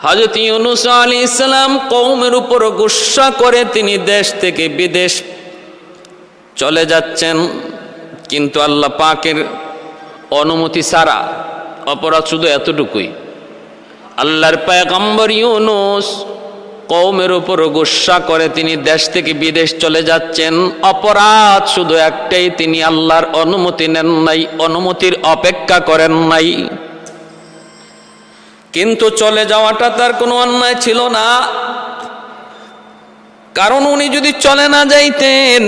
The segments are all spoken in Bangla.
হযরত ইউনূস আলাইহিস সালাম কওমের উপর গুসা করে তিনি দেশ থেকে বিদেশ চলে যাচ্ছেন, কিন্তু আল্লাহ পাকের অনুমতি ছাড়া। অপরাধ শুধু এতটুকুই, আল্লাহর পয়গম্বর ইউনূস কওমের উপর গুসা করে তিনি দেশ থেকে বিদেশ চলে যাচ্ছেন। অপরাধ শুধু একটাই, তিনি আল্লাহর অনুমতি নেন নাই, অনুমতির অপেক্ষা করেন নাই। কিন্তু চলে যাওয়াটা তার কোনো অন্যায় ছিল না, কারণ উনি যদি চলে না যাইতেন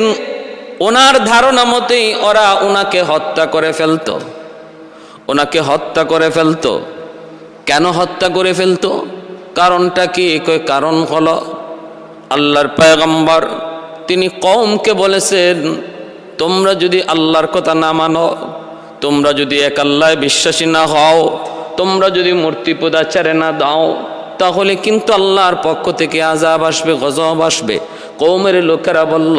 ওনার ধারণা মতেই ওরা ওনাকে হত্যা করে ফেলতো, ওনাকে হত্যা করে ফেলতো। কেন হত্যা করে ফেলতো? কারণটা কি? কারণ হলো আল্লাহর পয়গম্বর তিনি কওমকে বলেছেন, তোমরা যদি আল্লাহর কথা না মানো, তোমরা যদি এক আল্লাহয় বিশ্বাসী না হও, তোমরা যদি মূর্তি পূজা ছেড়ে না দাও, তাহলে কিন্তু আল্লাহর পক্ষ থেকে আযাব আসবে, গজব আসবে। কওমের লোকেরা বলল,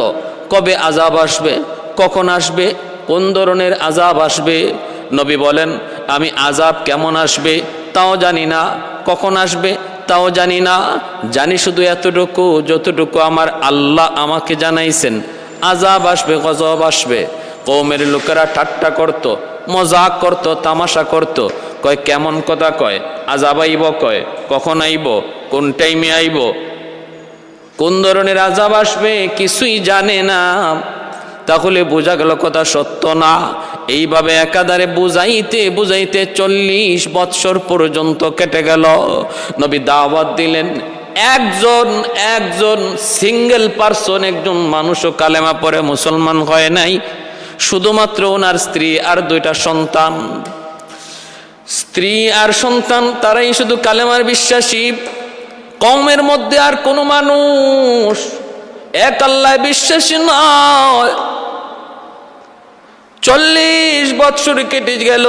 কবে আযাব আসবে, কখন আসবে, কোন ধরনের আযাব আসবে? নবী বলেন, আমি আযাব কেমন আসবে তাও জানি না, কখন আসবে তাও জানি না, জানি শুধু এতটুকু যতটুকু আমার আল্লাহ আমাকে জানাইছেন, আযাব আসবে, গজব আসবে। কওমের লোকেরা ঠাট্টা করত, মজাক করত, তামাশা করত। কয় কেমন কথা কয়, আযাব আইব, কয় কখন আইব, কোন টাইমে আইব, কোন ধরনের আযাব আসবে কিছুই জানে না। তাহলে বোঝা গেল কথা সত্য না। এইভাবে একাধারে বুঝাইতে বুঝাইতে 40 বৎসর পর্যন্ত কেটে গেল। নবী দাওয়াত দিলেন, একজন সিঙ্গেল পারসন, একজন মানুষও কালেমা পড়ে মুসলমান হয় নাই। শুধুমাত্র ওনার স্ত্রী আর 2টা সন্তান, স্ত্রী আর সন্তান, তারাই শুধু কালেমার বিশ্বাসী। কওমের মধ্যে আর কোনো মানুষ এক আল্লাহ বিশ্বাসী নয়। 40 বৎসর কেটে গেল,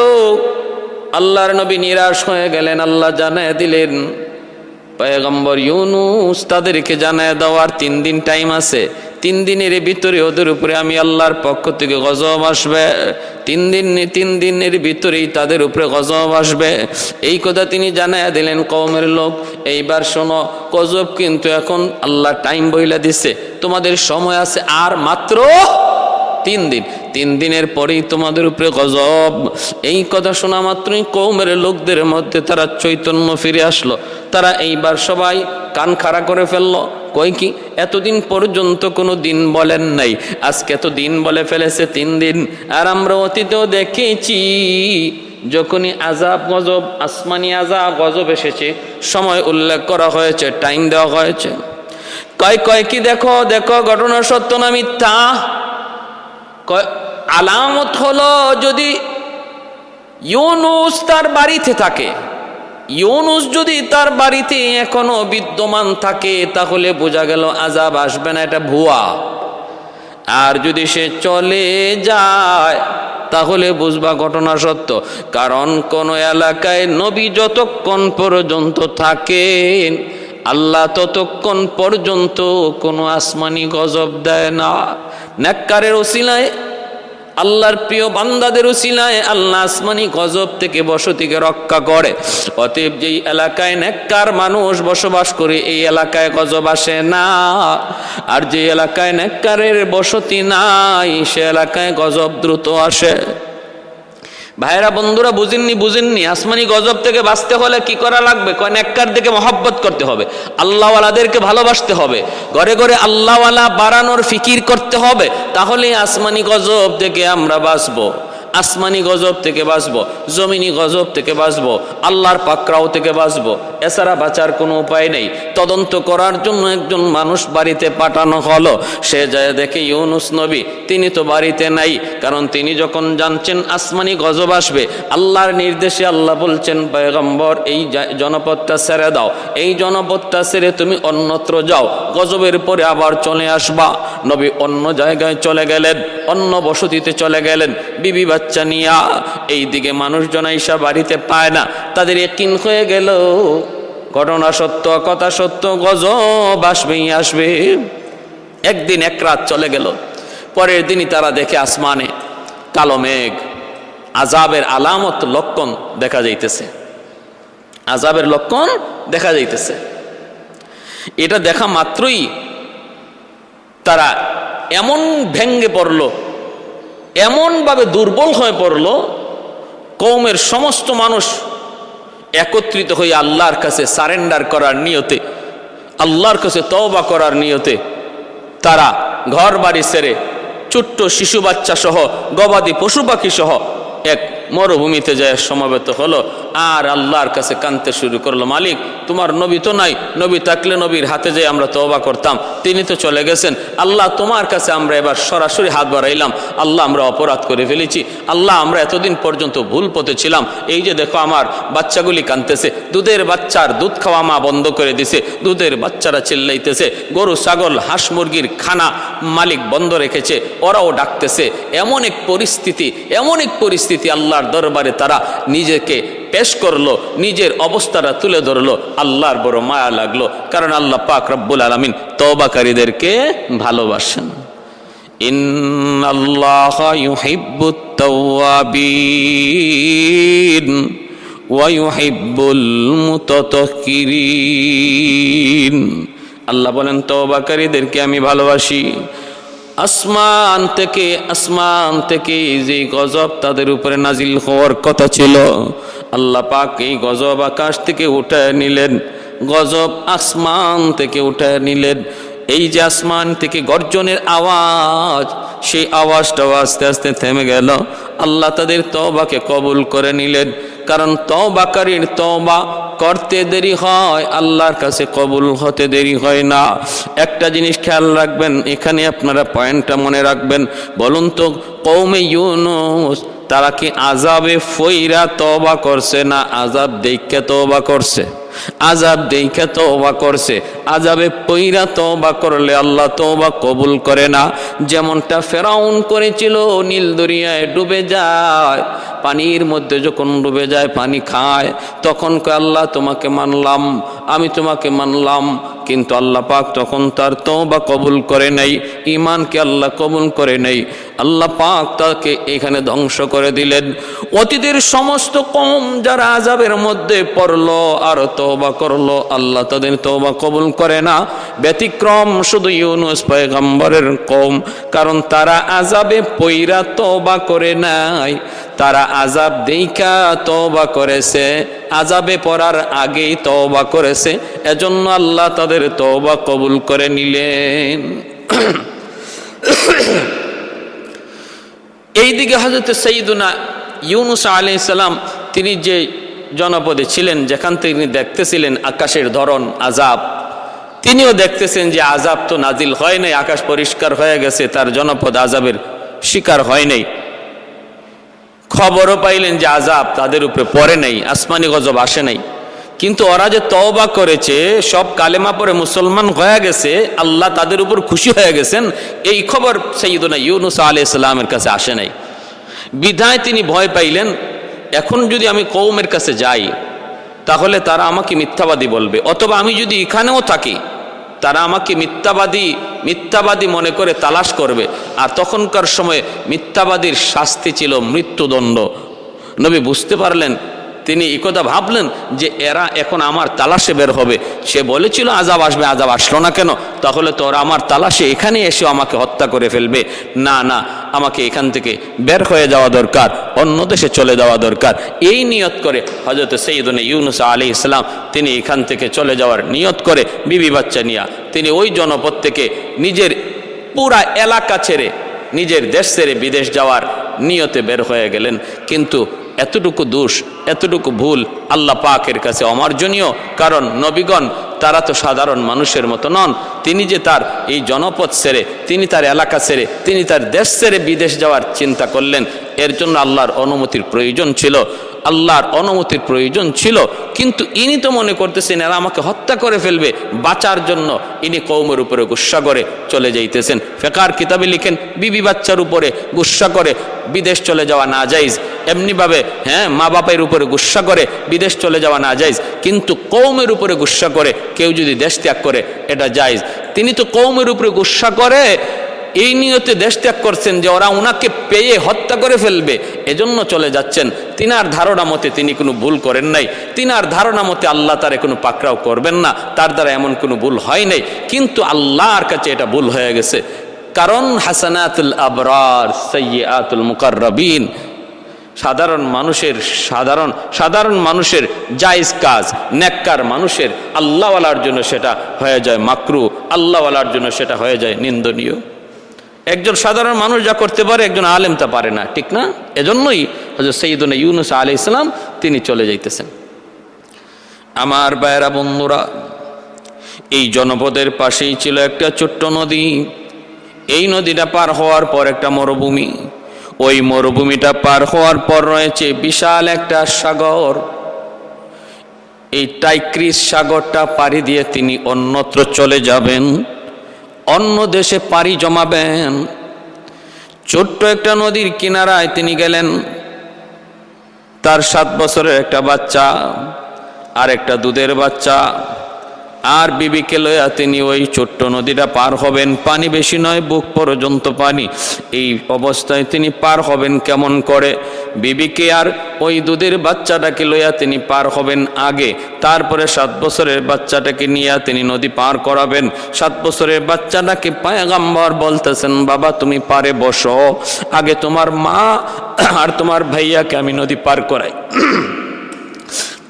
আল্লাহর নবী নিরাশ হয়ে গেলেন। আল্লাহ জানায় দিলেন, পয়গম্বর ইউনূস তাদেরকে জানায় দেওয়ার 3 দিন টাইম আছে, 3 দিনের ভিতরে ওদের উপরে আমি আল্লাহর পক্ষ থেকে গজব আসবে, 3 দিনের ভিতরেই তাদের উপরে গজব আসবে। এই কথা তিনি জানায় দিলেন। কওমের লোক, এইবার শোনো, গজব কিন্তু এখন আল্লাহ টাইম বইলা দিছে, তোমাদের সময় আছে আর মাত্র 3 দিন, 3 দিনের পরেই তোমাদের উপরে গজব। এই কথা শোনা মাত্রই কওমের লোকদের মধ্যে তারা চৈতন্য ফিরে আসলো। তারা এইবার সবাই কান খাড়া করে ফেললো। কই কি এতদিন পর্যন্ত কোনো দিন বলেন নাই, আজকে তো দিন বলে ফেলেছে 3 দিন। আর আমরা অতীতেও দেখেছি যখনই আযাব গজব, আসমানি আযাব গজব এসেছে, সময় উল্লেখ করা হয়েছে, টাইম দেওয়া হয়েছে। কয় কি দেখো দেখো ঘটনা সত্য না মিথ্যা? আলামত হলো যদি ইউনূস তার বাড়িতে থাকে, ইউনূস যদি তার বাড়িতে এখনো বিদ্যমান থাকে, তাহলে বোঝা গেল আযাব আসবে না, এটা ভুয়া। আর যদি সে চলে যায় তাহলে বুঝবা ঘটনা সত্য। কারণ কোন এলাকায় নবী যতক্ষণ পর্যন্ত থাকেন, আল্লাহ ততক্ষণ পর্যন্ত কোনো আসমানি গজব দেয় না। নেককারের ওসিলায়, আল্লাহর প্রিয় বান্দাদের উসিলায় আল্লাহ আসমানি গজব থেকে বসতিকে রক্ষা করে। অতএব যেই এলাকায় নেককার মানুষ বসবাস করে এই এলাকায় গজব আসে না, আর যে এলাকায় নেককারের বসতি নাই সে এলাকায় গজব দ্রুত আসে। ভাইরা বন্ধুরা, বুঝেননি আসমানি গজব থেকে বাঁচতে হলে কি করা লাগবে? কয় নেককারদেরকে মহব্বত করতে হবে, আল্লাহওয়ালাদেরকে ভালোবাসতে হবে, ঘরে ঘরে আল্লাহওয়ালা বাড়ানোর ফিকির করতে হবে, তাহলে আসমানি গজব থেকে আমরা বাঁচবো। আসমানি গজব থেকে বাঁচবো, জমিনি গজব থেকে বাঁচবো, আল্লাহর পাকড়াও থেকে বাঁচবো। এছাড়া বাঁচার কোনো উপায় নেই। তদন্ত করার জন্য একজন মানুষ বাড়িতে পাঠানো হলো। সে যায় দেখে ইউনূস নবী তিনি তো বাড়িতে নাই, কারণ তিনি যখন জানছেন আসমানি গজব আসবে, আল্লাহর নির্দেশে আল্লাহ বলছেন, পয়গম্বর এই জনপদটা ছেড়ে দাও, এই জনপদটা ছেড়ে তুমি অন্যত্র যাও, গজবের পরে আবার চলে আসবা। নবী অন্য জায়গায় চলে গেলেন, অন্য বসতিতে চলে গেলেন বিবি বাচ্চা নিয়া। এইদিকে মানুষজন আইসা বাড়িতে পায় না, তাদের ইয়াকিন হয়ে গেল ঘটনা সত্য, কথা সত্য, গজব আসবেই আসবে। একদিন এক রাত চলে গেল, পরের দিনই তারা দেখে আসমানে কালো মেঘ, আযাবের আলামত লক্ষণ দেখা যাইতেছে। আযাবের লক্ষণ দেখা যাইতেছে। এটা দেখা মাত্রই তারা এমন ভেঙ্গে পড়ল, এমনভাবে দুর্বল হয়ে পড়ল, কওমের সমস্ত মানুষ একত্রিত হয়ে আল্লাহর কাছে সারেন্ডার করার নিয়তে, আল্লাহর কাছে তওবা করার নিয়তে তারা ঘর বাড়ি ছেড়ে ছোট্ট শিশু বাচ্চা সহ গবাদি পশু পাখি সহ এক মরুভূমিতে যায় সমবেত হলো, আর আল্লাহর কাছে কাঁদতে শুরু করলো, মালিক তোমার নবী তো নাই, নবী থাকলে নবীর হাতে যেয়ে আমরা তওবা করতাম, তিনি তো চলে গেছেন। আল্লাহ তোমার কাছে আমরা এবার সরাসরি হাত বাড়াইলাম, আল্লাহ আমরা অপরাধ করে ফেলেছি, আল্লাহ আমরা এতদিন পর্যন্ত ভুল পথে ছিলাম, এই যে দেখো আমার বাচ্চাগুলি কাঁদতেছে, দুধের বাচ্চার দুধ খাওয়া মা বন্ধ করে দিছে, দুধের বাচ্চারা চিল্লাইতেছে, গরু ছাগল হাঁস মুরগির খানা মালিক বন্ধ রেখেছে, ওরাও ডাকতেছে। এমন এক পরিস্থিতি আল্লাহর দরবারে তারা নিজেকে পেশ করলো, নিজের অবস্থাটা তুলে ধরলো। আল্লাহর বড় মায়া লাগলো, কারণ আল্লাহ পাক রব্বুল আলামিন তওবাকারীদেরকে ভালোবাসেন। ইন্নাল্লাহা ইউহিব্বুত তাওয়াবিন ওয়া ইউহিব্বুল মুতাতাহহিরিন। আল্লাহ বলেন তওবাকারীদেরকে আমি ভালোবাসি। আসমান থেকে যে গজব তাদের উপরে নাজিল হওয়ার কথা ছিল, আল্লাহ পাক এই গজব আকাশ থেকে উঠায় নিলেন, গজব আসমান থেকে উঠায় নিলেন। এই যে আসমান থেকে গর্জনের আওয়াজ, সেই আওয়াজটাও আস্তে আস্তে থেমে গেল। আল্লাহ তাদের তওবাকে কবুল করে নিলেন, কারণ তওবাকারীর তওবা করতে দেরি হয়, আল্লাহর কাছে কবুল হতে দেরি হয় না। একটা জিনিস খেয়াল রাখবেন, এখানে আপনারা পয়েন্টটা মনে রাখবেন। বলুন তো, কওমে ইউনুস তারা কি আযাবে ফইরা তওবা করছে না আযাব দেইখা তওবা করছে? আযাব দেইখা তওবা করছে। আযাবে পইরা তওবা করলে আল্লাহ তওবা কবুল করে না। যেমনটা ফেরাউন করেছিল, নীল দরিয়ায় ডুবে যায়, পানির মধ্যে যখন ডুবে যায় পানি খায়, তখন কয় আল্লাহ তোমাকে মানলাম, আমি তোমাকে মানলাম, কিন্তু আল্লাহ পাক তখন তার তওবা কবুল করে নাই, ঈমানকে আল্লাহ কবুল করে নাই। আল্লাহ পাক তাকে এখানে ধ্বংস করে দিলেন। অতীতের সমস্ত কওম যারা আযাবের মধ্যে পড়লো আর তওবা করলো, আল্লাহ তাদের তওবা কবুল করে না। ব্যতিক্রম শুধু ইউনুস পয়গম্বরের কওম, কারণ তারা আযাবে পইরা তওবা করে নাই, তারা আযাব দেইখা তওবা করেছে, আযাবে পড়ার আগেই তওবা করেছে, এজন্য আল্লাহ তাদের তওবা কবুল করে নিলেন। এইদিকে হযরত সাইয়্যিদুনা ইউনুস আলাইহিস সালাম তিনি যে জনপদে ছিলেন, যেখান থেকে তিনি দেখতেছিলেন আকাশের ধরন আযাব, তিনিও দেখতেছেন যে আযাব তো নাজিল হয় নাই, আকাশ পরিষ্কার হয়ে গেছে, তার জনপদ আযাবের শিকার হয় নাই। খবরও পাইলেন যে আযাব তাদের উপরে পড়ে নাই, আসমানি গজব আসে নাই, কিন্তু ওরা যে তওবা করেছে, সব কালেমা পড়ে মুসলমান হয়ে গেছে, আল্লাহ তাদের উপর খুশি হয়ে গেছেন, এই খবর সাইয়্যিদুনা ইউনুস আলাইহিস সালামের কাছে আসে নাই। বিধায় তিনি ভয় পাইলেন, এখন যদি আমি কওমের কাছে যাই তাহলে তারা আমাকে মিথ্যাবাদী বলবে, অথবা আমি যদি এখানেও থাকি তারা আমাকে মিথ্যাবাদী মনে করে তালাশ করবে, আর তখনকার সময়ে মিথ্যাবাদীর শাস্তি ছিল মৃত্যুদণ্ড। নবী বুঝতে পারলেন, তিনি একথা ভাবলেন যে এরা এখন আমার তালাশে বের হবে। সে বলেছিল আযাব আসবে, আযাব আসলো না কেন? তাহলে তো ওরা আমার তালাশে এখানে এসে আমাকে হত্যা করে ফেলবে। না না, আমাকে এখান থেকে বের হয়ে যাওয়া দরকার, অন্য দেশে চলে যাওয়া দরকার। এই নিয়ত করে হযরত সাইয়্যিদুনা ইউনুস আলাইহিস সালাম তিনি এখান থেকে চলে যাওয়ার নিয়ত করে বিবি বাচ্চা নিয়ে তিনি ওই জনপদ থেকে নিজের পুরা এলাকা ছেড়ে, নিজের দেশ ছেড়ে বিদেশ যাওয়ার নিয়তে বের হয়ে গেলেন। কিন্তু এতটুকু দোষ, এতটুকু ভুল আল্লাহ পাকের কাছে অমার্জনীয়, কারণ নবীগণ তারা তো সাধারণ মানুষের মতো নন। তিনি যে তার এই জনপদ ছেড়ে, তিনি তার এলাকা ছেড়ে, তিনি তার দেশ ছেড়ে বিদেশ যাওয়ার চিন্তা করলেন, এর জন্য আল্লাহর অনুমতির প্রয়োজন ছিল। কিন্তু ইনি তো মনে করতেছেন এরা আমাকে হত্যা করে ফেলবে, বাঁচার জন্য ইনি কওমের উপরে গুসা করে চলে যাইতেছেন। ফিকহের কিতাবে লিখেন, বিবি বাচ্চার উপরে গুসা করে বিদেশ চলে যাওয়া না জায়েজ। এমনিভাবে মা বাপের উপরে গুসা করে বিদেশ চলে যাওয়া না জায়েজ, কিন্তু কওমের উপরে গুসা করে কেউ যদি দেশ ত্যাগ করে এটা জায়েজ। তিনি তো কওমের উপরে গুসা করে এই নিয়তে দেশ ত্যাগ করছেন যে ওরা ওনাকে পেয়ে হত্যা করে ফেলবে, এজন্য চলে যাচ্ছেন। তিনার ধারণা মতে তিনি কোনো ভুল করেন নাই, তিনার ধারণা মতে আল্লাহ তারে কোনো পাকড়াও করবেন না, তার দ্বারা এমন কোনো ভুল হয় নাই। কিন্তু আল্লাহর কাছে এটা ভুল হয়ে গেছে, কারণ হাসানাতুল আবরার সাইয়্যাতুল মুকাররাবিন, সাধারণ মানুষের জায়েজ কাজ, নেককার মানুষের আল্লাহওয়ালার জন্য সেটা হয়ে যায় মাকরু, আল্লাহওয়ালার জন্য সেটা হয়ে যায় নিন্দনীয়। একজন সাধারণ মানুষ যা করতে পারে একজন আলেম তা পারে না, ঠিক না? এজন্যই হযরত সাইয়্যিদুনা ইউনূস আলাইহিস সালাম তিনি চলে যাইতেছেন। আমার ভাইয়েরা বন্ধুরা, এই জনপদের পাশেই ছিল একটা ছোট্ট নদী। এই নদীটা পার হওয়ার পর একটা মরুভূমি, ওই মরুভূমিটা পার হওয়ার পর রয়েছে বিশাল একটা সাগর। এই টাইগ্রিস সাগরটা পাড়ি দিয়ে তিনি অন্যত্র চলে যাবেন, অন্য দেশে পাড়ি জমাবেন। ছোট্ট একটা নদীর কিনারায় তিনি গেলেন। তার 7 বছরের একটা বাচ্চা আর একটা দুধের বাচ্চা আর বিবিকে লইয়া তিনি ওই ছোট্ট নদীটা পার হবেন। পানি বেশি নয়, বুক পর্যন্ত পানি। এই অবস্থায় তিনি পার হবেন কেমন করে? বিবিকে আর ওই দুধের বাচ্চাটাকে লইয়া তিনি পার হবেন আগে, তারপরে 7 বছরের বাচ্চাটাকে নিয়ে তিনি নদী পার করাবেন। 7 বছরের বাচ্চাটাকে পয়গম্বর বলতেছেন, বাবা তুমি পারে বসো, আগে তোমার মা আর তোমার ভাইয়াকে আমি নদী পার করাই,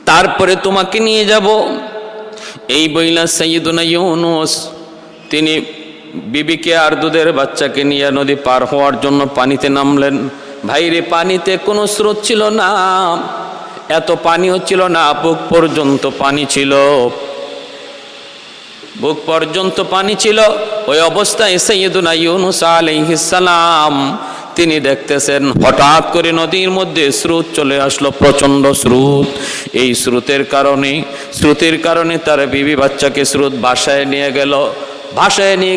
তারপরে তোমাকে নিয়ে যাব। এই বইলা সাইয়্যিদুনা ইউনূস তিনি বিবিকে আর দুধের বাচ্চাকে নিয়ে নদী পার হওয়ার জন্য পানিতে নামলেন। ভাইরে, পানিতে কোনো স্রোত ছিল না, এত পানি হচ্ছিল না, বুক পর্যন্ত পানি ছিল, বুক পর্যন্ত পানি ছিল। ওই অবস্থায় সাইয়্যিদুনা ইউনূস আলাইহিস সালাম তিনি দেখতেছেন হঠাৎ করে নদীর মধ্যে স্রোত চলে আসলো, প্রচন্ড স্রোত। এই স্রোতের কারণে তার বিবি বাচ্চাকে স্রোত ভাসায় নিয়ে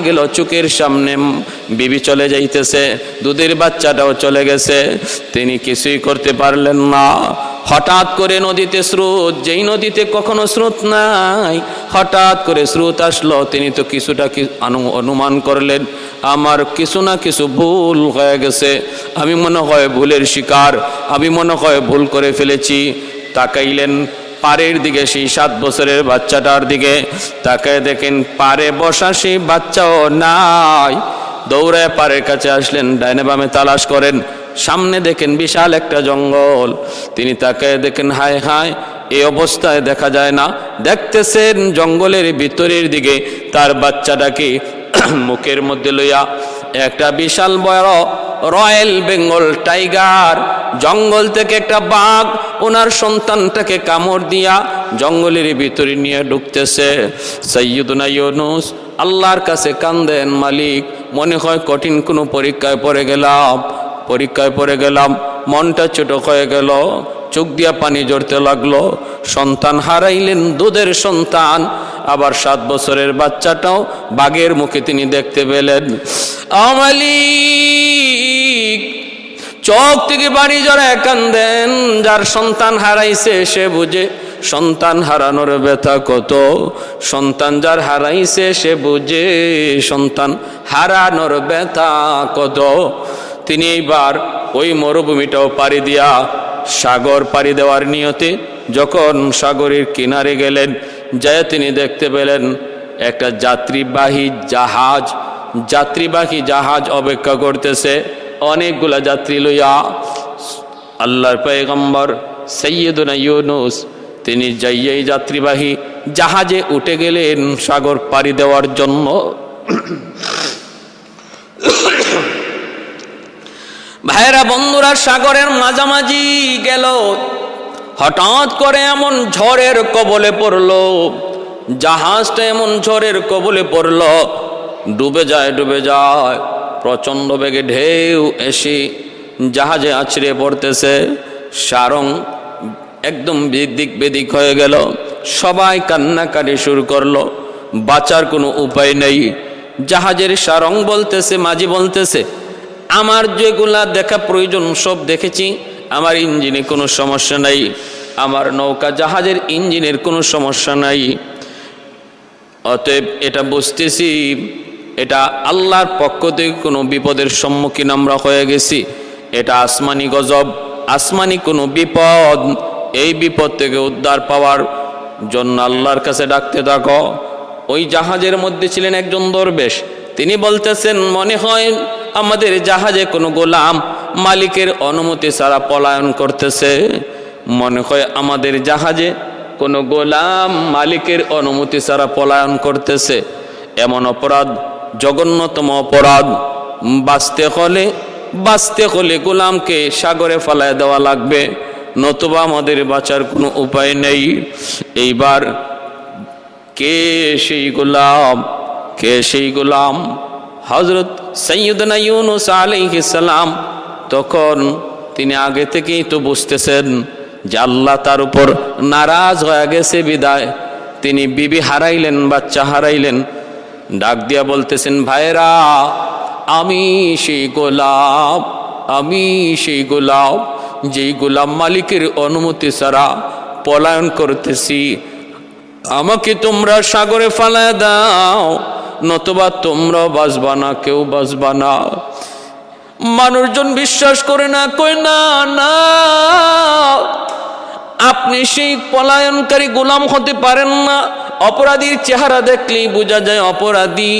গেল চোখের সামনে। বিবি চলে যাইতেছে, দুধের বাচ্চাটাও চলে গেছে, তিনি কিছুই করতে পারলেন না। হঠাৎ করে নদীতে স্রোত, যেই নদীতে কখনো স্রোত নাই, হঠাৎ করে স্রোত আসলো। তিনি তো কিছুটা অনুমান করলেন আমার কিছু না কিছু ভুল হয়ে গেছে, আমি মনে হয় ভুলের শিকার, আমি মনে হয় ভুল করে ফেলেছি। তাকাইলেন পাড়ের দিকে, সেই 7 বছরের বাচ্চাটার দিকে তাকায় দেখেন পাড়ে বসা সেই বাচ্চাও নাই। দৌড়ায় পাড়ের কাছে আসলেন, ডাইনে বামে তালাশ করেন, সামনে দেখেন বিশাল একটা জঙ্গল। তিনি তাকায় দেখেন হায় হায়, এই অবস্থায় দেখা যায় না। দেখতেছেন জঙ্গলের ভিতরের দিকে তার বাচ্চাটাকে মুখের মধ্যে লইয়া একটা বিশাল বড় রয়্যাল বেঙ্গল টাইগার, জঙ্গল থেকে একটা বাঘ ওনার সন্তানটাকে কামড় দিয়া জঙ্গলের ভিতরে নিয়ে ঢুকতেছে। সাইয়্যিদুনা ইউনূস আল্লাহর কাছে কান্দেন, মালিক মনে হয় কঠিন কোনো পরীক্ষায় পড়ে গেলাম, মনটা ছোট হয়ে গেল, চোখ দিয়া পানি ঝরতে লাগলো। সন্তান হারাইলেন, দুধের সন্তান, আবার 7 বছরের বাচ্চাটাও বাঘের মুখে তিনি দেখতে পেলেন। মালিক চোখ থেকে পানি ঝরায় কান্দেন। যার সন্তান হারাইছে সে বুঝে সন্তান হারানোর ব্যথা কত, সন্তান যার হারাইছে সে বুঝে সন্তান হারানোর ব্যথা কত। তিনি এইবার ওই মরুভূমিটাও পাড়ি দিয়া সাগর পাড়ি দেওয়ার নিয়তে যখন সাগরের কিনারে গেলেন, যায় তিনি দেখতে পেলেন একটা যাত্রীবাহী জাহাজ অপেক্ষা করতেছে, অনেকগুলা যাত্রী লইয়া। আল্লাহর পয়গম্বর সাইয়্যিদুনা ইউনূস তিনি যাইয়াই যাত্রীবাহী জাহাজে উঠে গেলেন সাগর পাড়ি দেওয়ার জন্য। ভাইরা বন্ধুরা, সাগরের মাঝামাঝি গেল, হঠাৎ করে এমন ঝড়ের কবলে পড়ল, জাহাজটা এমন ঝড়ের কবলে পড়ল, ডুবে যায়। প্রচণ্ড বেগে ঢেউ এসে জাহাজে আছড়ে পড়তেছে, সারং একদম দিক বেদিক হয়ে গেল। সবাই কান্নাকাটি শুরু করলো, বাঁচার কোনো উপায় নেই। জাহাজের সারং বলতেছে, মাঝি বলতেছে, আমার যেগুলা দেখা প্রয়োজন সব দেখেছি, আমার ইঞ্জিনে কোনো সমস্যা নাই, আমার নৌকা জাহাজের ইঞ্জিনের কোনো সমস্যা নাই। অতএব এটা বুঝতেছি এটা আল্লাহর পক্ষ থেকে কোনো বিপদের সম্মুখীন আমরা হয়ে গেছি, এটা আসমানি গজব, আসমানি কোনো বিপদ। এই বিপদ থেকে উদ্ধার পাওয়ার জন্য আল্লাহর কাছে ডাকতে থাকো। ওই জাহাজের মধ্যে ছিলেন একজন দরবেশ, তিনি বলতেছেন মনে হয় আমাদের জাহাজে কোনো গোলাম মালিকের অনুমতি ছাড়া পলায়ন করতেছে, মনে হয় আমাদের জাহাজে কোনো গোলাম মালিকের অনুমতি ছাড়া পলায়ন করতেছে। এমন অপরাধ, জঘন্যতম অপরাধ। বাঁচতে হলে গোলামকে সাগরে ফেলায় দেওয়া লাগবে, নতুবা আমাদের বাঁচার কোনো উপায় নেই। এইবার কে সেই গোলাম? হযরত সাইয়্যিদনা ইউনূস আলাইহিস সালাম। তখন তিনি আগে থেকেই তো বুঝতেছেন যে আল্লাহ তার উপর নারাজ হয়ে গেছে বিদায় তিনি বিবি হারাইলেন, বাচ্চা হারাইলেন। ডাক দিয়া বলতেছেন, ভাইরা, আমি সেই গোলাম যেই গোলাম মালিকের অনুমতি ছাড়া পলায়ন করতেছি। আমাকে তোমরা সাগরে ফালায় দাও, নতুবা তোমরা বাঁচবা না, কেউ বাঁচবা না। মানুষজন বিশ্বাস করে না, কই না না, আপনি সেই পলায়নকারী গোলাম হতে পারেন না। অপরাধীর চেহারা দেখলেই বোঝা যায় অপরাধী,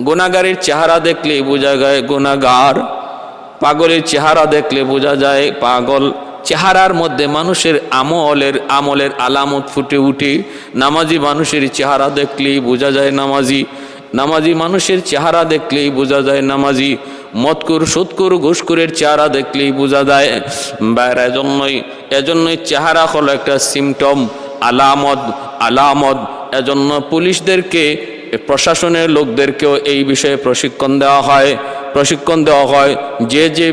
গুনাহগারের চেহারা দেখলেই বোঝা যায় গুনাহগার, পাগলের চেহারা দেখলে বোঝা যায় পাগল। চেহারার মধ্যে মানুষের আমলের আলামত ফুটে উঠে। নামাজি মানুষের চেহারা দেখলেই বোঝা যায় নামাজি মানুষের চেহারা দেখলেই বোঝা যায় নামাজি। মদকুর, সুদকুর, ঘুষকুরের চেহারা দেখলেই বোঝা যায়। বাইরে এজন্যই চেহারা হলো একটা সিমটম, আলামত। এজন্য পুলিশদেরকে, প্রশাসনের লোকদেরকেও এই বিষয়ে প্রশিক্ষণ দেওয়া হয়। যে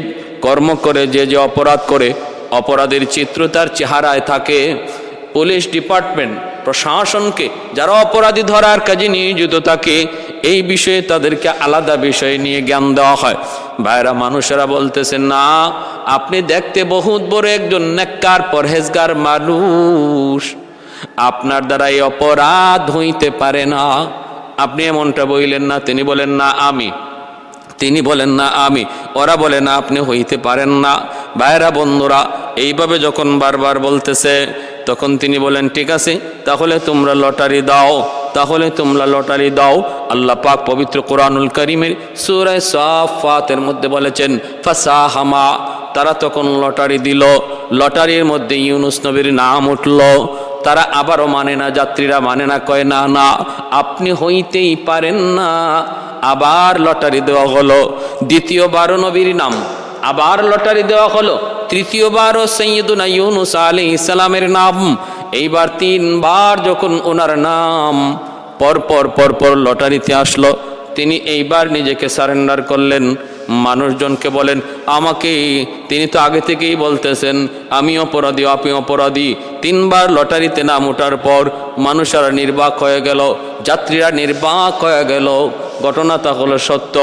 কর্ম করে, যে অপরাধ করে, অপরাধের চিত্র তার চেহারায় থাকে। পুলিশ ডিপার্টমেন্ট, প্রশাসনকে যারা অপরাধী ধরার কাজে নিয়োজিত থাকে, এই বিষয়ে তাদেরকে আলাদা বিষয় নিয়ে জ্ঞান দেওয়া হয়। ভাইরা, মানুষেরা বলতেছেন না, আপনি দেখতে বহুত বড় একজন নেককার পরহেজগার মানুষ, আপনার দ্বারা এই অপরাধ হইতে পারে না। আপনি এমনটা বললেন না। তিনি বলেন না আমি, ওরা বলে না আপনি হইতে পারেন না। ভাইরা, বন্ধুরা, এইভাবে যখন বারবার বলতেছে, তখন তিনি বলেন, ঠিক আছে, তাহলে তোমরা লটারি দাও। আল্লাহ পাক পবিত্র কোরআনুল কারীমের সূরা সাফফাতের মধ্যে বলেছেন, ফাসাহামা, তারা তখন লটারি দিল। লটারির মধ্যে ইউনূস নবীর নাম উঠল। তারা আবারও মানে না, যাত্রীরা মানে না, কয় না না, আপনি হইতেই পারেন না। আবার লটারি দেওয়া হলো, দ্বিতীয়বারও নবীর নাম আবার লটারি দেওয়া হলো, তৃতীয়বারও সাইয়্যিদুনা ইউনূস আলাইহিস সালামের নাম। এইবার 3 বার যখন ওনার নাম পরপর লটারিতে আসলো, তিনি এইবার নিজেকে সারেন্ডার করলেন। মানুষজনকে বলেন, তিনি তো আগে থেকেই বলতেছেন আমি অপরাধী, আপনি অপরাধী। 3 বার লটারিতে নাম ওঠার পর মানুষেরা নির্বাক হয়ে গেল, যাত্রীরা নির্বাক হয়ে গেল। ঘটনাটা হলো সত্য।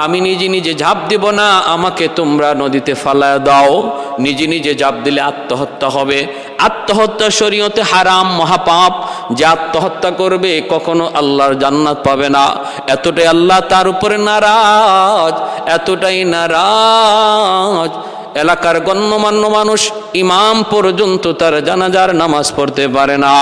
আমি নিজে ঝাঁপ দিব না, আমাকে তোমরা নদীতে ফালায় দাও। নিজে ঝাঁপ দিলে আত্মহত্যা হবে। আত্মহত্যা শরীয়তে হারাম, মহাপাপ। যে আত্মহত্যা করবে কখনো আল্লাহর জান্নাত পাবে না। এতটাই আল্লাহ তার উপরে নারাজ, এতটাই নারাজ। এলাকার গণ্যমান্য মানুষ, ইমাম পর্যন্ত তার জানাজার নামাজ পড়তে পারে না।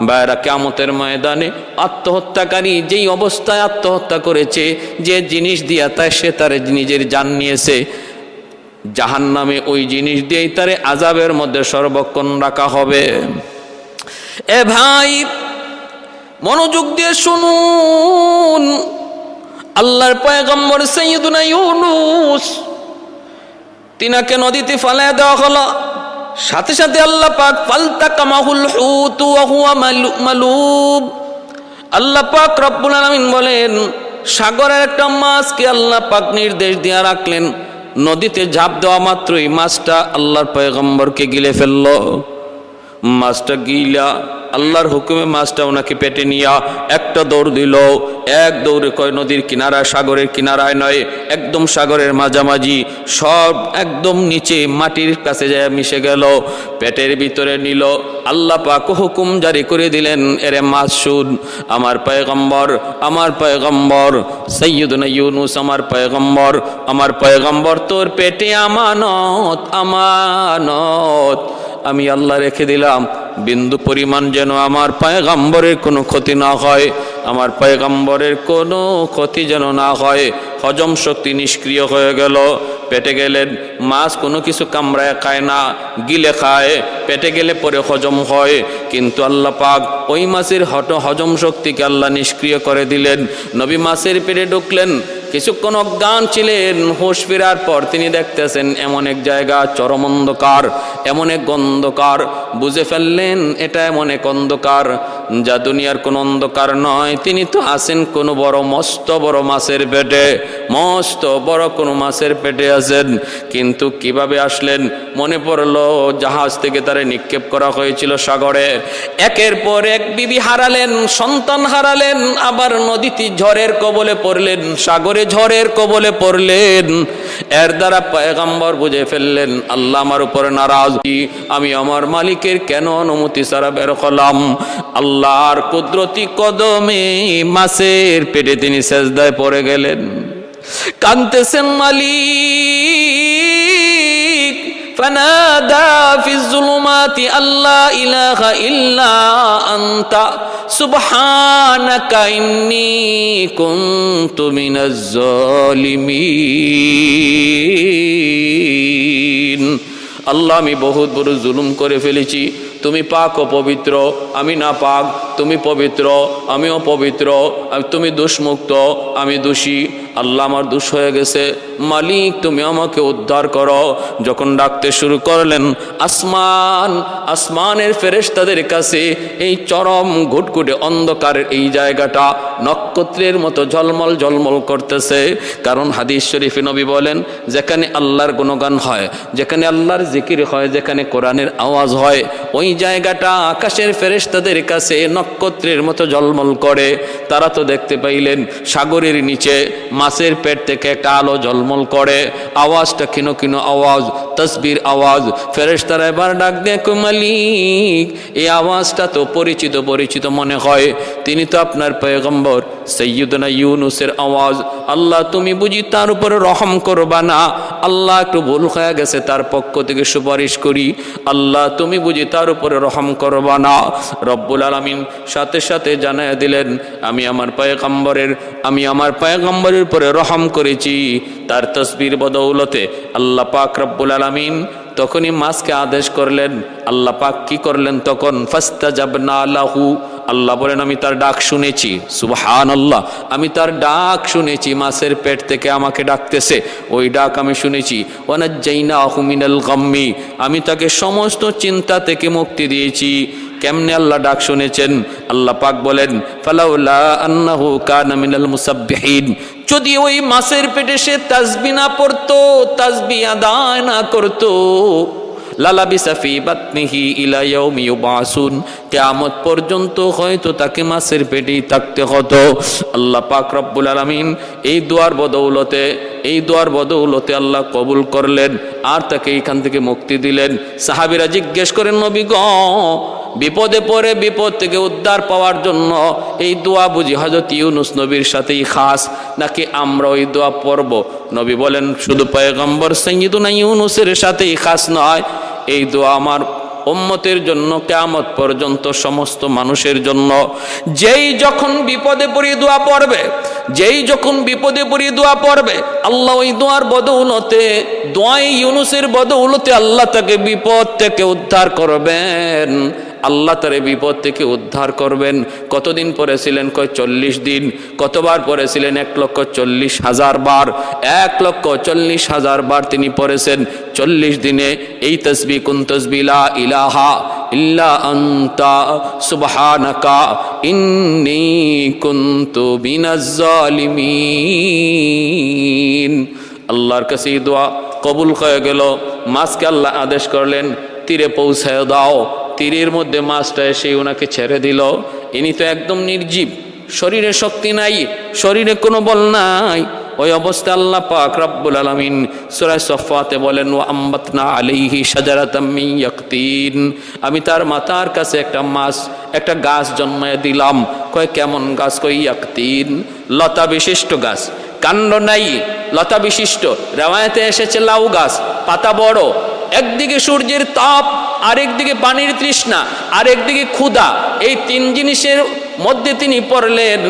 বাইরা, কিয়ামতের ময়দানে আত্মহত্যাকারী যেই অবস্থায় আত্মহত্যা করেছে, যে জিনিস দিয়া সে তার নিজের জান নিয়েছে, জাহান্নামে ওই জিনিস দিয়েই তারে আযাবের মধ্যে সর্বক্ষণ রাখা হবে। এ ভাই, মনোযোগ দিয়ে শুনুন। আল্লাহর পয়গম্বর সাইয়্যিদুনা ইউনূস, তিনাকে নদীতে ফালায় দেওয়া হলো। সাথে সাথে আল্লাহ পাক ফালতাকামাহুল হুত ওয়া হুয়া মালুব। আল্লাহ পাক রব্বুল আলামিন বলেন, সাগরের একটা মাছকে আল্লাহ পাক নির্দেশ দিয়ে রাখলেন, নদীতে ঝাঁপ দেওয়া মাত্রই মাছটা আল্লাহর পয়গম্বরকে গিলে ফেললো। মাছটা গিলা আল্লাহর হুকুমে মাছটা ওনাকে পেটে নিয়া একটা দৌড় দিল। এক দৌড়ে কয় নদীর কিনারা, সাগরের কিনারায় নয়, একদম সাগরের মাঝামাঝি, সব একদম নিচে মাটির কাছে যায় মিশে গেল, পেটের ভিতরে নিল। আল্লাহ পাক হুকুম জারি করে দিলেন, এরে মাছ শুন, আমার পয়গম্বর সাইয়্যিদুনা ইউনুস, আমার পয়গম্বর তোর পেটে আমানত আমি আল্লাহ রেখে দিলাম, বিন্দু পরিমাণ যেন আমার পয়গম্বরের কোনো ক্ষতি না হয়, আমার পয়গম্বরের কোনো ক্ষতি যেন না হয়। হজম শক্তি নিষ্ক্রিয় হয়ে গেল, পেটে গেলেন। মাছ কোনো কিছু কামড়ায় খায় না, গিলে খায়, পেটে গেলে পরে হজম হয়। কিন্তু আল্লাহ পাক ওই মাছের হজম শক্তিকে আল্লাহ নিষ্ক্রিয় করে দিলেন। নবী মাছের পেটে ঢুকলেন, কিছুক্ষণ অজ্ঞান ছিলেন। হুঁশ ফেরার পর তিনি দেখতেছেন এমন এক জায়গা, চরম অন্ধকার, এমন এক অন্ধকার। বুঝে ফেললেন এটা এমন এক অন্ধকার যা দুনিয়ার কোন অন্ধকার নয়। তিনি তো আছেন কোনো মস্ত বড় মাছের পেটে, মস্ত বড় কোনো মাছের পেটে আছেন। কিন্তু কিভাবে আসলেন? মনে পড়লো জাহাজ থেকে তারে নিক্ষেপ করা হয়েছিল সাগরে। একের পর এক বিবি হারালেন, সন্তান হারালেন, আবার নদীতে ঝড়ের কবলে পড়লেন, সাগরে ঝড়ের কবলে পড়লেন। এর দ্বারা পয়গম্বর বুঝে ফেললেন আল্লাহ আমার উপরে নারাজ, আমি আমার মালিকের কেন অনুমতি ছাড়া বের হলাম। আল্লাহর কুদরতি কদমে মাছের পেটে তিনি সেজদায় পড়ে গেলেন, কাঁদতেছেন মালিক। فنادى في الظلمات ألا إله إلا أنت سبحانك إني كنت من الظالمين। আল্লাহ আমি বহুত বড় জুলুম করে ফেলেছি, তুমি পাক ও পবিত্র, আমি না পাক, তুমি পবিত্র, আমি অপবিত্র, তুমি দোষমুক্ত, আমি দোষী। আল্লাহ আমার দোষ হয়ে গেছে, মালিক তুমি আমাকে উদ্ধার করো। যখন ডাকতে শুরু করলেন, আসমানের ফেরেশতাদের কাছে এই চরম ঘুটঘুটে অন্ধকারের এই জায়গাটা নক্ষত্রের মতো ঝলমল ঝলমল করতেছে। কারণ হাদিস শরীফে নবী বলেন, যেখানে আল্লাহর গুণগান হয়, যেখানে আল্লাহর জিকির হয়, যেখানে কোরআনের আওয়াজ হয়, ওই জায়গাটা আকাশের ফেরেশতাদের কাছে নক্ষত্রের মতো ঝলমল করে। তারা তো দেখতে পাইলেন সাগরের নিচে মাছের পেট থেকে একটা আলো ঝলমল করে, আওয়াজটা ক্ষীণ ক্ষীণ আওয়াজ, তসবির আওয়াজ। ফেরেশতারা এবার ডাক দেখো, মালিক এই আওয়াজটা তো পরিচিত পরিচিত মনে হয়, তিনি তো আপনার পয়গম্বর সাইয়্যিদুনা ইউনুসের আওয়াজ। আল্লাহ তুমি বুঝি তার উপরে রহম করবা না? আল্লাহ একটু ভুল হয়ে গেছে, তার পক্ষ থেকে সুপারিশ করি, আল্লাহ তুমি বুঝি তার উপরে রহম করবা না? রব্বুল আলামিন সাথে সাথে জানায় দিলেন, আমি আমার পয়গম্বরের উপরে রহম করেছি। তার তসবির বদৌলতে আল্লাহ পাক রব্বুল আলামিন তখনই মাছকে আদেশ করলেন। আল্লাহ পাক কি করলেন তখন? ফাস্তাজাবনা লাহু, আল্লাহ বলেন আমি তার ডাক শুনেছি। সুবহানাল্লাহ, আমি তার ডাক শুনেছি, মাছের পেট থেকে আমাকে ডাকতেছে, ওই ডাক আমি শুনেছি। ওয়ানাজ্জাইনাহু মিনাল গাম্মি, আমি তাকে সমস্ত চিন্তা থেকে মুক্তি দিয়েছি। কেমনে আল্লাহ ডাক শুনেছেন? আল্লাহ পাক বলেন, ফালাউলা আন্নাহু কানা মিনাল মুসাব্বিহিন, যদি ওই মাছের পেটে সে তাসবিহ না পড়তো, তাসবিহ আদায় না করতো, লালাবিসা ফি বাতনিহি ইলা ইয়াউমি ইউবাসুন, কিয়ামত পর্যন্ত হয়তো তাকে মাছের পেটেই থাকতে হতো। আল্লাহ পাক রব্বুল আলামিন এই দোয়ার বদৌলতে আল্লাহ কবুল করলেন আর তাকে এইখান থেকে মুক্তি দিলেন। সাহাবীরা জিজ্ঞেস করেন, নবী গো, বিপদে পড়ে বিপদ থেকে উদ্ধার পাওয়ার জন্য এই দোয়া বুঝি হযরত ইউনুস নবীর সাথেই খাস, নাকি আমরা ওই দোয়া পড়ব? নবী বলেন, শুধু পয়গম্বর সাইয়্যিদুনা ইউনুসের সাথেই খাস নয়, এই দোয়া আমার উম্মতের জন্য, কিয়ামত পর্যন্ত সমস্ত মানুষের জন্য। যেই যখন বিপদে পড়ে দোয়া পড়বে, আল্লাহ ওই দোয়ার বদৌলতে, দোয়াই ইউনুসের বদৌলতে আল্লাহ তাকে বিপদ থেকে উদ্ধার করবেন। আল্লাহ তার বিপদ থেকে উদ্ধার করবেন। কতদিন পড়েছিলেন? কয় 40 দিন। কতবার পড়েছিলেন? 1,40,000 বার। 1,40,000 বার তিনি পড়েছেন 40 দিনে। এই তাসবিহ, কোন তাসবিহ? লা ইলাহা ইল্লা আনতা সুবহানাকা ইন্নী কুনতু মিনাজ জালিমিন। আল্লাহর কাছে এই দোয়া কবুল হয়ে গেল। মাছকে আল্লাহ আদেশ করলেন, তীরে পৌঁছায় দাও। তীরের মধ্যে মাছটা এসে ওনাকে ছেড়ে দিল। ইনি তো একদম নির্জীব, শরীরে শক্তি নাই, শরীরে কোনো বল নাই। ওই অবস্থায় আল্লাহ পাক রব্বুল আলামিন সূরা সফফাতে বলেন, ওয়া আম্বাতনা আলাইহি শাজারাতাম মিন ইয়াকতিন, আমি তার মাথার কাছে একটা গাছ জন্মায় দিলাম। কয় কেমন গাছ? কয় ইয়াকতিন, লতা বিশিষ্ট গাছ, কাণ্ড নাই, লতা বিশিষ্ট। রিওয়ায়াতে এসেছে লাউ গাছ, পাতা বড়। একদিকে সূর্যের তাপ, আরেকদিকে পানির তৃষ্ণা, আরেকদিকে ক্ষুধা। এই তিন জিনিসের মধ্যে তিনি পড়লেন,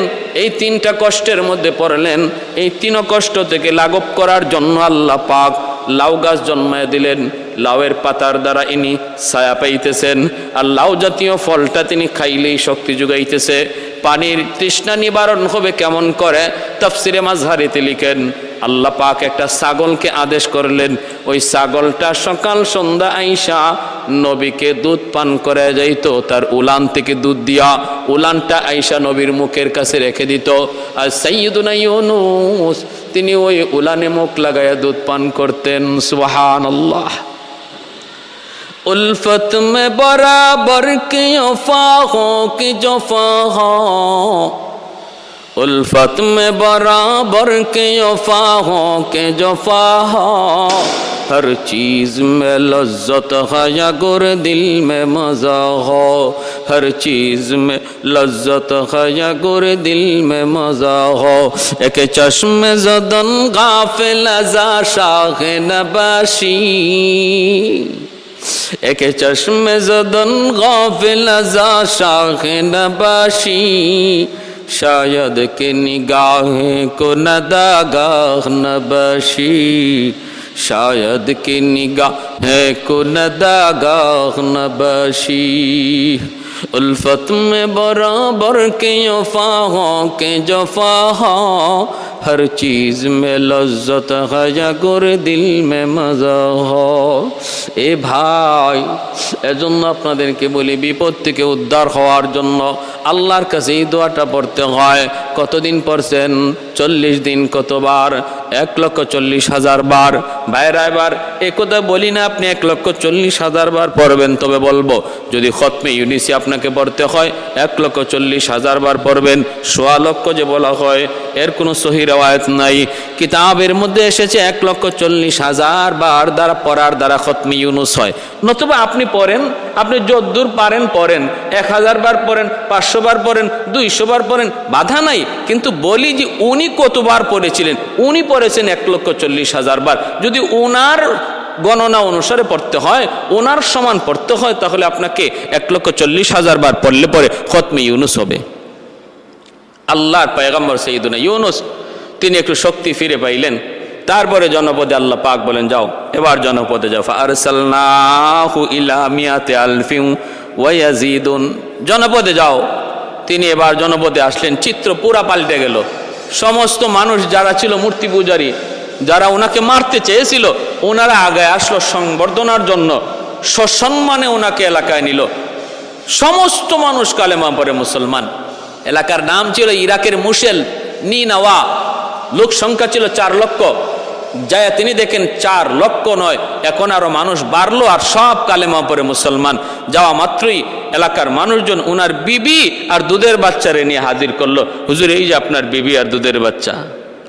এই তিনটা কষ্টের মধ্যে পড়লেন। এই তিন কষ্ট থেকে লাঘব করার জন্য আল্লাহ পাক লাউ গাছ জন্মায় দিলেন। লাউয়ের পাতার দ্বারা ইনি ছায়া পাইতেছেন, আর লাউ জাতীয় ফলটা তিনি খাইলেই শক্তি যোগাইতেছে। পানির তৃষ্ণা নিবারণ হবে কেমন করে? তাফসিরে মাযহারিতে লিখেন, আল্লাহ পাক একটা ছাগলকে আদেশ করলেন, ওই ছাগলটা সকাল সন্ধ্যা আইসা নবীকে দুধ পান করে যাইত, তার উলান থেকে দুধ দিয়া উলানটা আইসা নবীর মুখের কাছে রেখে দিত। আর সাইয়্যিদুনা ইউনূস তিনি ওই উলানে মুখ লাগাইয়া দুধ পান করতেন। সুবহানাল্লাহ। उल्फत में बराबर की वफा हो कि जफा हो, उल्फत में बराबर की वफा हो कि जफा हो, हर चीज में लज्जत है या गुर दिल में मजा हो, हर चीज में लज्जत है या गुर दिल में मजा हो, एक चश्म ज़दन गाफिल अज़ा शाह नबाशी, एक चश्म ज़दन गाफिल अज़ा शाह नबाशी, शायद कि निगाहें को नदागाह नबाशी, शायद कि निगाहें को नदागाह नबाशी, उल्फत में बराबर के वफा हो के जफा हो, हर चीज में लज्जत है या गुर दिल में मजा हो। এ ভাই, এজন্য আপনাদেরকে বলি, বিপদ থেকে উদ্ধার হওয়ার জন্য আল্লাহর কাছে এই দোয়াটা পড়তে হয়। কতদিন পড়ছেন? 40 দিন। কতবার? 1,40,000 বার। ভাইরা, এবার এ কথা বলি না আপনি 1,40,000 বার পড়বেন, তবে বলবো যদি খতমে ইউনিসি আপনাকে পড়তে হয় 1,40,000 বার পড়বেন। 1.25 লক্ষ যে বলা হয় এর কোনো সহি রিওয়ায়াত নাই। কিতাবের মধ্যে এসেছে 1,40,000 বার দ্বারা পড়ার দ্বারা খতমে ইউনুস হয়। নতুবা আপনি পড়েন, আপনি যদ্দূর পারেন পড়েন, 1000 বার পড়েন, 500 বার পড়েন, 200 বার পড়েন, বাধা নাই। কিন্তু বলি যে উনি কতবার পড়েছিলেন? উনি পড়েছেন 1,40,000 বার। যদি উনার গণনা অনুসারে পড়তে হয়, ওনার সমান পড়তে হয়, তাহলে আপনাকে 1,40,000 বার পড়লে পরে খতমে ইউনুস হবে। আল্লাহর পয়গম্বর সাইয়্যিদুনা ইউনুস তিনি একটু শক্তি ফিরে পাইলেন। তারপরে জনপদে আল্লাহ পাক বলেন, যাও এবার জনপদে যাও। ফাআরসালনাহু ইলা মিয়াতি আলফিন ওয়া ইয়াজিদুন, জনপদে যাও। তিনি এবার জনপদে আসলেন, চিত্র পুরা পাল্টে গেল। সমস্ত মানুষ যারা ছিল মূর্তি পূজারী, যারা ওনাকে মারতে চেয়েছিল, ওনারা আগে আসলো সংবর্ধনার জন্য, সসম্মানে ওনাকে এলাকায় নিল। সমস্ত মানুষ কালেমা পড়ে মুসলমান। এলাকার নাম ছিল ইরাকের মুশেল নিনাওয়া। লোক সংখ্যা ছিল 4 লক্ষ। যায় তিনি দেখেন 4 লক্ষ নয়, এখন আরো মানুষ বাড়লো, আর সব কালেমা পড়ে মুসলমান। যাওয়া মাত্রই এলাকার মানুষজন ওনার বিবি আর দুধের বাচ্চারে নিয়ে হাজির করলো। হুজুর, এই যে আপনার বিবি আর দুধের বাচ্চা।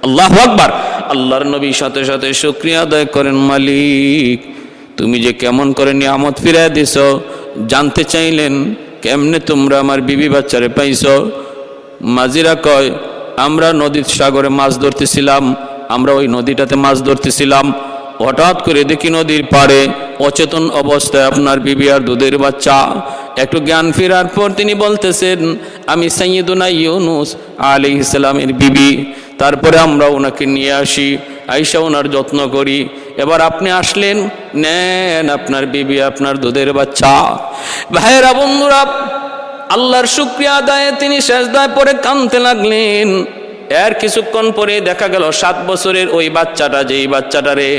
আল্লাহু আকবার। আল্লাহর নবী সাথে সাথে শুকরিয়া আদায় করেন, মালিক তুমি যে কেমন করে নিয়ামত ফিরায় দিছ। জানতে চাইলেন কেমনে তোমরা আমার বিবি বাচ্চারে পাইছো। মাঝিরা কয়, আমরা নদীর সাগরে মাছ ধরতেছিলাম, আমরা ওই নদীটাতে মাছ ধরতেছিলাম, হঠাৎ করে দেখি নদীর পাড়ে অচেতন অবস্থায় আপনার বিবি আর দুধের বাচ্চা। একটু জ্ঞান ফেরার পর তিনি বলতেছেন, আমি সাইয়্যিদুনা ইউনুস আলাইহিস সালামের বিবি। তারপরে আমরা ওনাকে নিয়ে আসি, আইসা ওনার যত্ন করি। এবার আপনি আসলেন, নেন আপনার বিবি, আপনার দুধের বাচ্চা। ভাইয়েরা, বন্ধুরা, আল্লাহর শুকরিয়া আদায়ে তিনি সেজদায় পড়ে কাঁদতে লাগলেন। এর কিছুক্ষণ পরে দেখা গেল 7 বছরের ওই বাচ্চাটা, যেই বাচ্চাটারে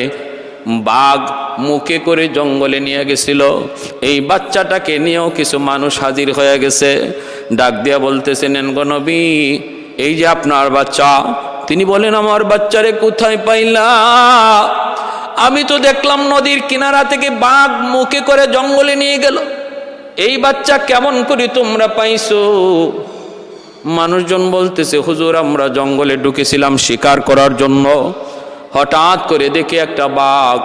বাঘ মুখে করে জঙ্গলে নিয়ে গেছিল, এই বাচ্চাটাকে নিয়েও কিছু মানুষ হাজির হয়ে গেছে। ডাক দিয়া বলতেছে, নেন গো নবী, এই যে আপনার বাচ্চা। তিনি বলেন, আমার বাচ্চারে কোথায় পাইলা? আমি তো দেখলাম নদীর কিনারা থেকে বাঘ মুখে করে জঙ্গলে নিয়ে গেল। এই বাচ্চা কেমন করে তোমরা পাইছো? মানুষজন বলতেছে, হুজুর আমরা জঙ্গলে ঢুকেছিলাম শিকার করার জন্য, হঠাৎ করে দেখি একটা বাঘ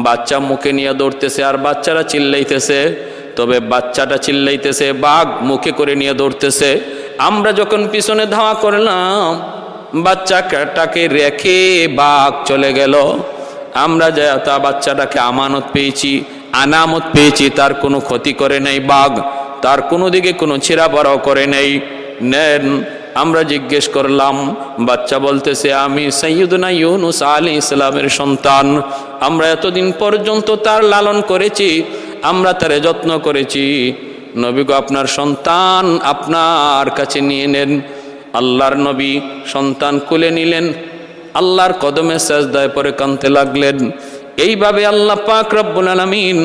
বাচ্চা মুখে নিয়ে দৌড়তেছে, আর বাচ্চারা চিল্লাইতেছে। তবে বাচ্চাটা চিল্লাইতেছে, বাঘ মুখে করে নিয়ে দৌড়তেছে। আমরা যখন পিছনে ধাওয়া করলাম, বাচ্চাটাকে রেখে বাঘ চলে গেল। আমরা যা তা বাচ্চাটাকে আমানত পেয়েছি, আনামত পেয়েছি, তার কোনো ক্ষতি করে নাই বাঘ, তার কোনো দিকে কোনো ছেঁড়া বড়াও করে নাই। নেন, আমরা জিজ্ঞেস করলাম, বাচ্চা বলতেছে আমি সাইয়্যিদুনা ইউনুস আলাইহিস সালামের সন্তান, আমরা এতদিন পর্যন্ত তার লালন করেছি, আমরা তার যত্ন করেছি। নবী গো, আপনার সন্তান আপনার কাছে নিয়ে নেন। আল্লাহর নবী সন্তান কোলে নিলেন, আল্লাহর কদমে সাজদায় পরে কাঁদতে লাগলেন। এইভাবে আল্লাহ পাক রব্বুল আলামিন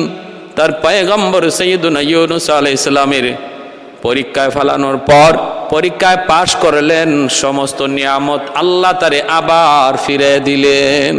তার পয়গম্বর সাইয়্যিদুনা ইউনুস আলাইহিস সালামের পরীক্ষায় ফেলানোর পর পরীক্ষায় পাশ করলেন, সমস্ত নিয়ামত আল্লাহ তারে আবার ফিরে দিলেন।